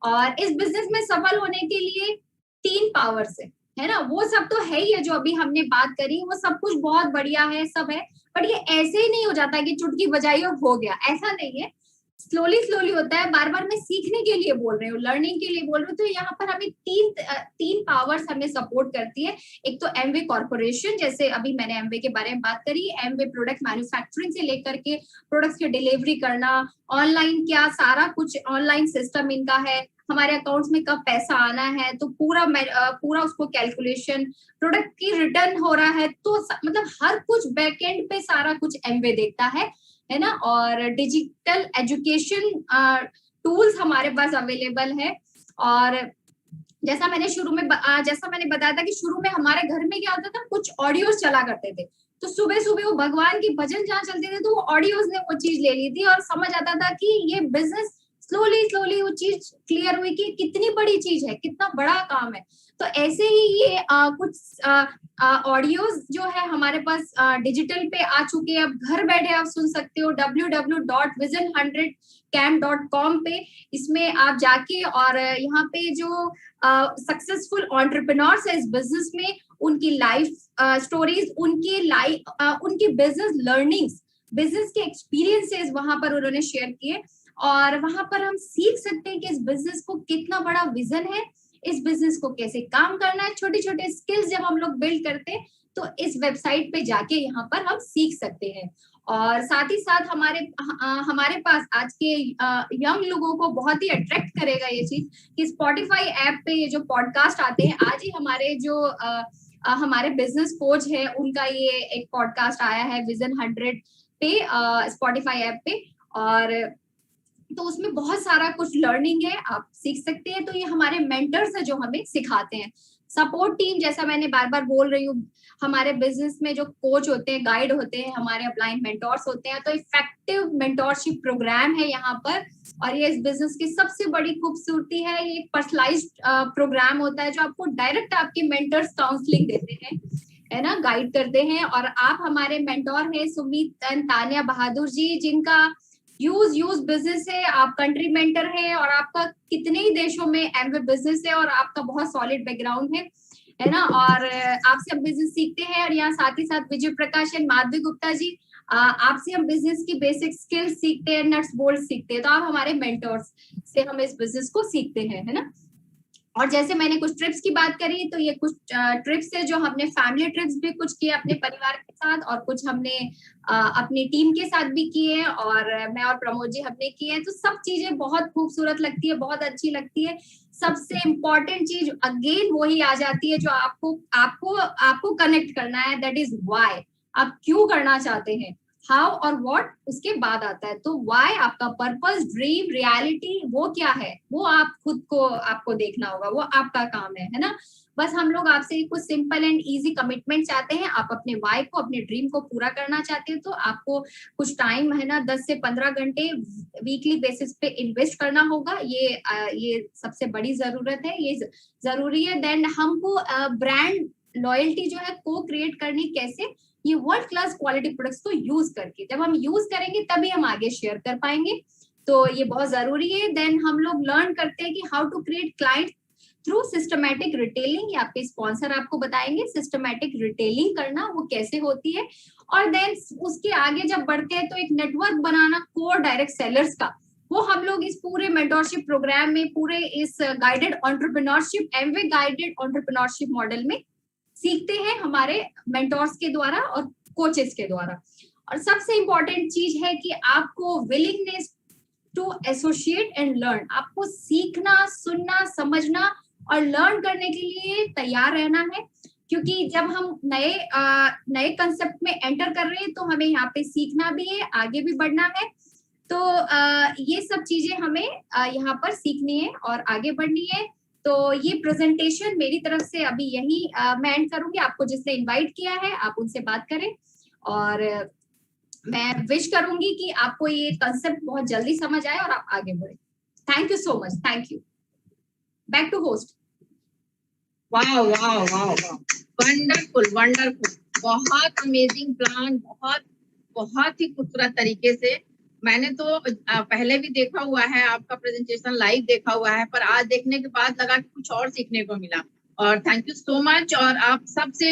और इस बिजनेस में सफल होने के लिए 3 पावर्स है ना, वो सब तो है ही है जो अभी हमने बात करी, वो सब कुछ बहुत बढ़िया है, सब है। बट ये ऐसे ही नहीं हो जाता कि चुटकी बजाई और हो गया, ऐसा नहीं है। स्लोली स्लोली होता है। बार बार मैं सीखने के लिए बोल रही हूँ, लर्निंग के लिए बोल रही हूँ। तो यहाँ पर हमें तीन पावर्स हमें सपोर्ट करती है। एक तो एमवे कॉर्पोरेशन, जैसे अभी मैंने एमवे के बारे में बात करी, एमवे प्रोडक्ट मैन्युफैक्चरिंग से लेकर के प्रोडक्ट्स की डिलीवरी करना, ऑनलाइन क्या सारा कुछ ऑनलाइन सिस्टम इनका है, हमारे अकाउंट्स में कब पैसा आना है तो पूरा उसको कैलकुलेशन, प्रोडक्ट की रिटर्न हो रहा है तो मतलब हर कुछ बैकएंड पे सारा कुछ एमवे देखता है ना। और डिजिटल एजुकेशन टूल्स हमारे पास अवेलेबल है। और जैसा मैंने बताया था कि शुरू में हमारे घर में क्या होता था, कुछ ऑडियोज चला करते थे, तो सुबह सुबह वो भगवान के भजन जहाँ चलते थे तो वो ऑडियोज ने वो चीज ले ली थी, और समझ आता था कि ये बिजनेस स्लोली स्लोली वो चीज क्लियर हुई कि कितनी बड़ी चीज है, कितना बड़ा काम है। तो ऐसे ही ये कुछ ऑडियोज जो है हमारे पास डिजिटल पे आ चुके हैं। अब घर बैठे आप सुन सकते हो www.vision100camp.com पे। इसमें आप जाके और यहाँ पे जो सक्सेसफुल एंटरप्रेन्योर्स है इस बिजनेस में, उनकी लाइफ स्टोरीज, उनकी बिजनेस लर्निंग्स, बिजनेस के एक्सपीरियंसेस वहां पर उन्होंने शेयर किए। और वहां पर हम सीख सकते हैं कि इस बिजनेस को कितना बड़ा विजन है, इस बिजनेस को कैसे काम करना है। छोटे छोटे स्किल्स जब हम लोग बिल्ड करते हैं तो इस वेबसाइट पे जाके यहाँ पर हम सीख सकते हैं। और साथ ही साथ हमारे पास आज के यंग लोगों को बहुत ही अट्रैक्ट करेगा ये चीज कि स्पॉटिफाई ऐप पे ये जो पॉडकास्ट आते हैं, आज ही हमारे जो हमारे बिजनेस कोच है उनका ये एक पॉडकास्ट आया है Vision100 पे, स्पॉटिफाई ऐप पे। और तो उसमें बहुत सारा कुछ लर्निंग है, आप सीख सकते हैं। तो ये हमारे मेंटर्स है जो हमें सिखाते हैं। सपोर्ट टीम, जैसा मैंने बार बार बोल रही हूँ, हमारे बिजनेस में जो कोच होते हैं, गाइड होते हैं, हमारे अपलाइन मेंटोर्स होते हैं, तो इफेक्टिव मेंटोरशिप प्रोग्राम है यहाँ पर। और ये इस बिजनेस की सबसे बड़ी खूबसूरती है, ये एक पर्सनलाइज्ड प्रोग्राम होता है जो आपको डायरेक्ट आपके मेंटर्स काउंसलिंग देते हैं, है ना, गाइड करते हैं। और आप हमारे मेंटोर हैं सुमित एंड तानिया बहादुर जी, जिनका यूज बिजनेस है, आप कंट्री मेंटर है, और आपका कितने ही देशों में एमवे बिजनेस है, और आपका बहुत सॉलिड बैकग्राउंड है ना। और आपसे हम बिजनेस सीखते हैं। और यहाँ साथ ही साथ विजय प्रकाश एंड माधवी गुप्ता जी, आपसे हम बिजनेस की बेसिक स्किल्स सीखते हैं, नट्स बोल्ट सीखते हैं। तो आप हमारे मेंटर्स से हम इस बिजनेस को सीखते हैं, है ना। और जैसे मैंने कुछ ट्रिप्स की बात करी, तो ये कुछ ट्रिप्स है जो हमने फैमिली ट्रिप्स भी कुछ किए अपने परिवार के साथ, और कुछ हमने अपनी टीम के साथ भी किए, और मैं और प्रमोद जी हमने किए हैं। तो सब चीजें बहुत खूबसूरत लगती है, बहुत अच्छी लगती है। सबसे इम्पोर्टेंट चीज अगेन वही आ जाती है जो आपको आपको आपको कनेक्ट करना है, दैट इज व्हाई। आप क्यों करना चाहते हैं, हाउ और व्हाट उसके बाद आता है। तो व्हाई, आपका पर्पस, ड्रीम, रियलिटी, वो क्या है, वो आप खुद को आपको देखना होगा, वो आपका काम है ना। बस हम लोग आपसे कुछ सिंपल एंड इजी कमिटमेंट चाहते हैं। आप अपने व्हाई को, अपने ड्रीम को पूरा करना चाहते हैं, तो आपको कुछ टाइम, है ना, 10 से 15 घंटे वीकली बेसिस पे इन्वेस्ट करना होगा। ये सबसे बड़ी जरूरत है, ये जरूरी है। देन हमको ब्रांड लॉयल्टी जो है को क्रिएट करनी कैसे, ये वर्ल्ड क्लास क्वालिटी प्रोडक्ट्स को यूज करके। जब हम यूज करेंगे तभी हम आगे शेयर कर पाएंगे, तो ये बहुत जरूरी है। देन हम लोग लर्न करते हैं कि how to create client through systematic retailing, ये आपके स्पॉन्सर आपको बताएंगे सिस्टमैटिक रिटेलिंग करना वो कैसे होती है। और देन उसके आगे जब बढ़ते हैं तो एक नेटवर्क बनाना कोर डायरेक्ट सेलर्स का, वो हम लोग इस पूरे मेंटोरशिप प्रोग्राम में, पूरे इस guided entrepreneurship, Amway guided entrepreneurship model में सीखते हैं हमारे मेंटोर्स के द्वारा और कोचेस के द्वारा। और सबसे इंपॉर्टेंट चीज है कि आपको willingness to associate and learn, आपको सीखना, सुनना, समझना और लर्न करने के लिए तैयार रहना है। क्योंकि जब हम नए कंसेप्ट में एंटर कर रहे हैं तो हमें यहाँ पे सीखना भी है, आगे भी बढ़ना है। तो ये सब चीजें हमें यहाँ पर सीखनी है और आगे बढ़नी है। तो ये प्रेजेंटेशन मेरी तरफ से अभी यही मैं एंड करूंगी। आपको जिसने इनवाइट किया है आप उनसे बात करें, और मैं विश करूंगी कि आपको ये कंसेप्ट बहुत जल्दी समझ आए और आप आगे बढ़े। Thank you so much, thank you. Back to host. वाह वाह वाह वाह, वंडरफुल वंडरफुल, बहुत अमेजिंग प्लान, बहुत बहुत ही खूबसूरत तरीके से। मैंने तो पहले भी देखा हुआ है आपका प्रेजेंटेशन, लाइव देखा हुआ है, पर आज देखने के बाद लगा कि कुछ और सीखने को मिला। और थैंक यू सो मच। और आप सबसे